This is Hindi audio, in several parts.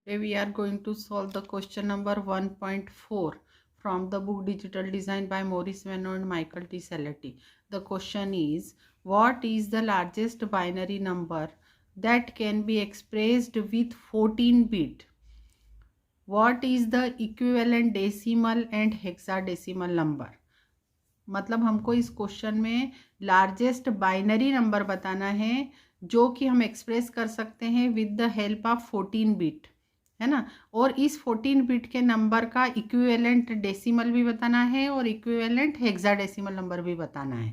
Today we are going to solve the question number 1.4 from the book Digital Design by Maurice Vano and Michael T. Saletti. The question is, what is the largest binary number that can be expressed with 14 bit? What is the equivalent decimal and hexadecimal number? मतलब हमको इस क्वेश्चन में लार्जेस्ट बाइनरी नंबर बताना है जो कि हम एक्सप्रेस कर सकते हैं with the help of 14 bit, है ना। और इस 14 बिट के नंबर का इक्विवेलेंट डेसिमल भी बताना है और इक्विवेलेंट हेक्साडेसिमल नंबर भी बताना है,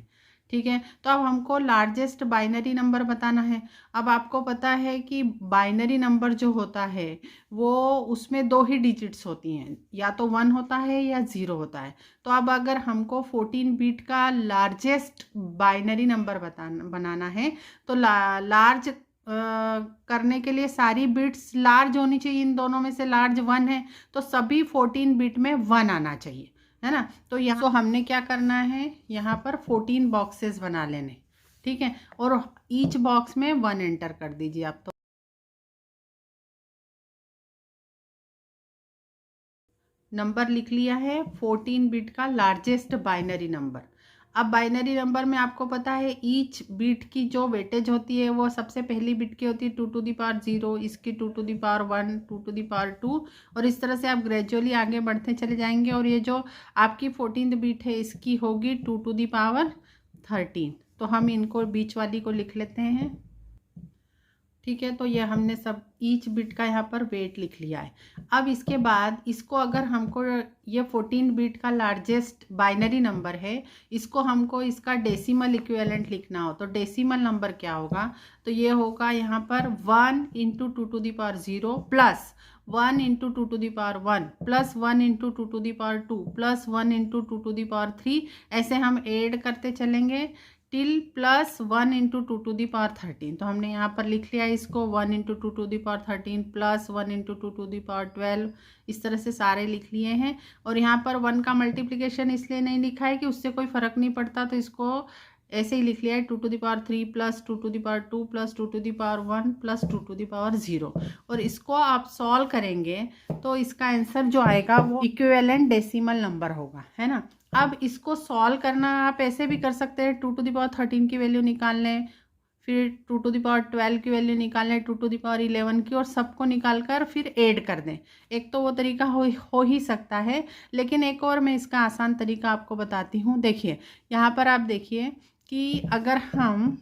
ठीक है। तो अब हमको लार्जेस्ट बाइनरी नंबर बताना है। अब आपको पता है कि बाइनरी नंबर जो होता है वो उसमें दो ही डिजिट्स होती हैं, या तो 1 होता है या 0 होता है। तो अब अगर हमको 14 बिट का लार्जेस्ट बाइनरी नंबर बनाना है तो लार्ज करने के लिए सारी बिट्स लार्ज होनी चाहिए। इन दोनों में से लार्ज 1 है तो सभी 14 बिट में 1 आना चाहिए, है ना। तो यहाँ तो हमने क्या करना है, यहाँ पर 14 बॉक्सेस बना लेने, ठीक है। और ईच बॉक्स में 1 एंटर कर दीजिए आप। तो नंबर लिख लिया है 14 बिट का लार्जेस्ट बाइनरी नंबर। अब बाइनरी नंबर में आपको पता है ईच बिट की जो वेटेज होती है वो सबसे पहली बिट की होती है 2 टू द पावर 0, इसकी 2 to the power 1, 2 to the power 2, और इस तरह से आप ग्रेजुअली आगे बढ़ते चले जाएंगे। और ये जो आपकी 14th बिट है इसकी होगी 2 टू द पावर 13। तो हम इनको बीच वाली को लिख लेते हैं, ठीक है। तो ये हमने सब ईच बिट का यहाँ पर वेट लिख लिया है। अब इसके बाद इसको अगर हमको ये 14 बिट का लार्जेस्ट बाइनरी नंबर है, इसको हमको इसका डेसिमल इक्विवेलेंट लिखना हो तो डेसिमल नंबर क्या होगा, तो ये होगा यहाँ पर 1 into 2 to the power 0 plus 1 into 2 to the power 1 plus 1 into 2 to the power 2 plus 1 into 2 to the power 3। ऐसे हम ऐड करते चलेंगे till plus 1 into 2 to the power 13। तो हमने यहाँ पर लिख लिया इसको 1 into 2 to the power 13 plus 1 into 2 to the power 12। इस तरह से सारे लिख लिए हैं। और यहाँ पर 1 का मल्टीप्लिकेशन इसलिए नहीं लिखा है कि उससे कोई फ़र्क नहीं पड़ता, तो इसको ऐसे ही लिख लिया है 2 to the power 3 plus 2 to the power 2 plus 2 to the power 1 plus 2 to the power 0। और इसको आप सॉल्व करेंगे तो इसका आंसर जो आएगा वो इक्विवेलेंट डेसिमल नंबर होगा, है ना। अब इसको सॉल्व करना आप ऐसे भी कर सकते हैं, 2 टू द पावर 13 की वैल्यू निकाल लें, फिर 2 टू द पावर 12 की वैल्यू निकाल लें, 2 टू द पावर 11 की, और सबको निकाल कर फिर ऐड कर दें। एक तो वो तरीका हो ही सकता है, लेकिन एक और मैं इसका आसान तरीका आपको बताती हूँ। देखिए यहाँ पर आप देखिए कि अगर हम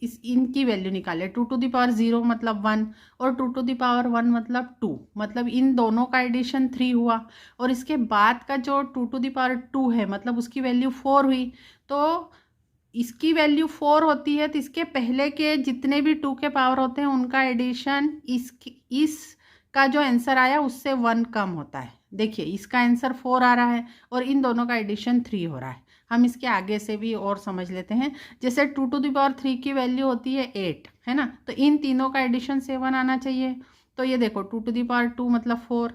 इनकी वैल्यू निकाले 2 टू द पावर 0 मतलब 1 और 2 टू द पावर 1 मतलब 2, मतलब इन दोनों का एडिशन 3 हुआ। और इसके बाद का जो 2 टू द पावर 2 है मतलब उसकी वैल्यू 4 हुई। तो इसकी वैल्यू 4 होती है तो इसके पहले के जितने भी 2 के पावर होते हैं उनका एडिशन इसका जो आंसर आया उससे 1 कम होता है। देखिए इसका आंसर 4 आ रहा है और इन दोनों का एडिशन 3 हो रहा है। हम इसके आगे से भी और समझ लेते हैं। जैसे 2 टू द पावर 3 की वैल्यू होती है 8, है ना, तो इन तीनों का एडिशन 7 आना चाहिए। तो ये देखो 2 टू द पावर 2 मतलब 4,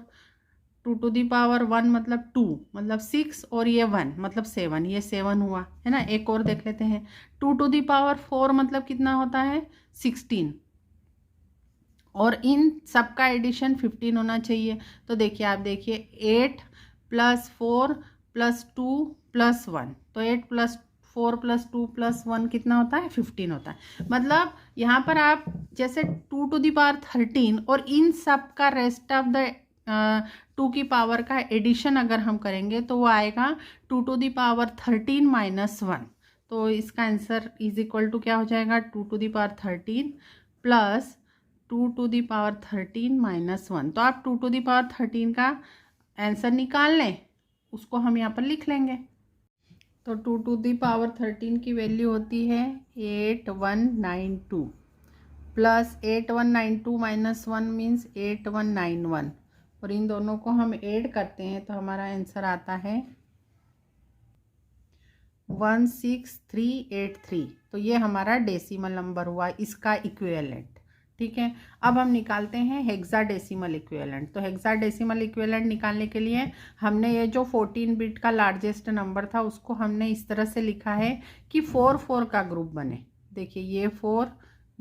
2 टू दी पावर 1 मतलब 2 मतलब 6, और ये 1 मतलब 7, ये 7 हुआ, है ना। एक और देख लेते हैं, 2 टू दी पावर 4 मतलब कितना होता है 16, और इन सब का एडिशन 15 होना चाहिए। तो देखिए आप देखिए 8 प्लस 4 प्लस 2 प्लस 1, तो 8 प्लस 4 प्लस 2 प्लस 1 कितना होता है 15 होता है। मतलब यहाँ पर आप जैसे 2 टू दी पावर 13 और इन सब का रेस्ट ऑफ द 2 की पावर का एडिशन अगर हम करेंगे तो वो आएगा 2 टू दी पावर 13 माइनस 1। तो इसका आंसर इज इक्वल टू क्या हो जाएगा 2 to the power 13 plus 2 to the power 13 minus 1। तो आप 2 टू दी पावर 13 का आंसर निकाल लें, उसको हम यहाँ पर लिख लेंगे। तो 2 टू दी पावर 13 की वैल्यू होती है 8192 प्लस 8192 माइनस 1 मीन्स 8191, और इन दोनों को हम ऐड करते हैं तो हमारा आंसर आता है 16383। तो ये हमारा डेसिमल नंबर हुआ इसका इक्विवेलेंट, ठीक है। अब हम निकालते हैं हेक्साडेसिमल इक्विवेलेंट। तो हेक्साडेसिमल इक्विवेलेंट निकालने के लिए हमने ये जो 14 बिट का लार्जेस्ट नंबर था उसको हमने इस तरह से लिखा है कि 4 4 का ग्रुप बने। देखिए ये 4,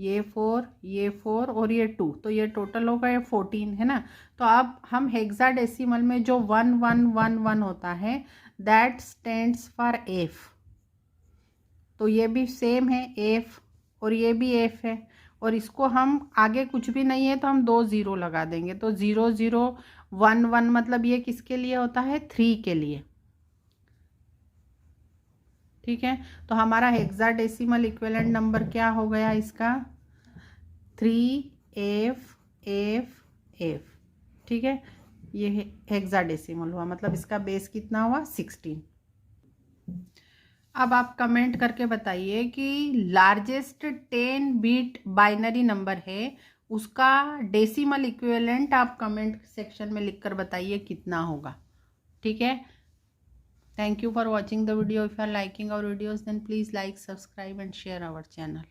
ये 4 और ये 2, तो ये टोटल होगा ये 14 है ना। तो अब हम हेक्साडेसिमल में जो 1111 होता है दैट स्टैंड्स फॉर एफ, तो ये भी सेम है एफ और ये भी एफ है, और इसको हम आगे कुछ भी नहीं है तो हम 2 0 लगा देंगे, तो 0 0 1 1 मतलब ये किसके लिए होता है 3 के लिए। ठीक है, तो हमारा हेक्साडेसिमल इक्विवेलेंट नंबर क्या हो गया इसका 3F F F। ठीक है, ये हेक्साडेसिमल हुआ, मतलब इसका बेस कितना हुआ 16। अब आप कमेंट करके बताइए कि लार्जेस्ट 10 बिट बाइनरी नंबर है उसका डेसिमल इक्विवेलेंट आप कमेंट सेक्शन में लिखकर बताइए कितना होगा। ठीक है, thank you for watching the video. If you are liking our videos then please like, subscribe and share our channel.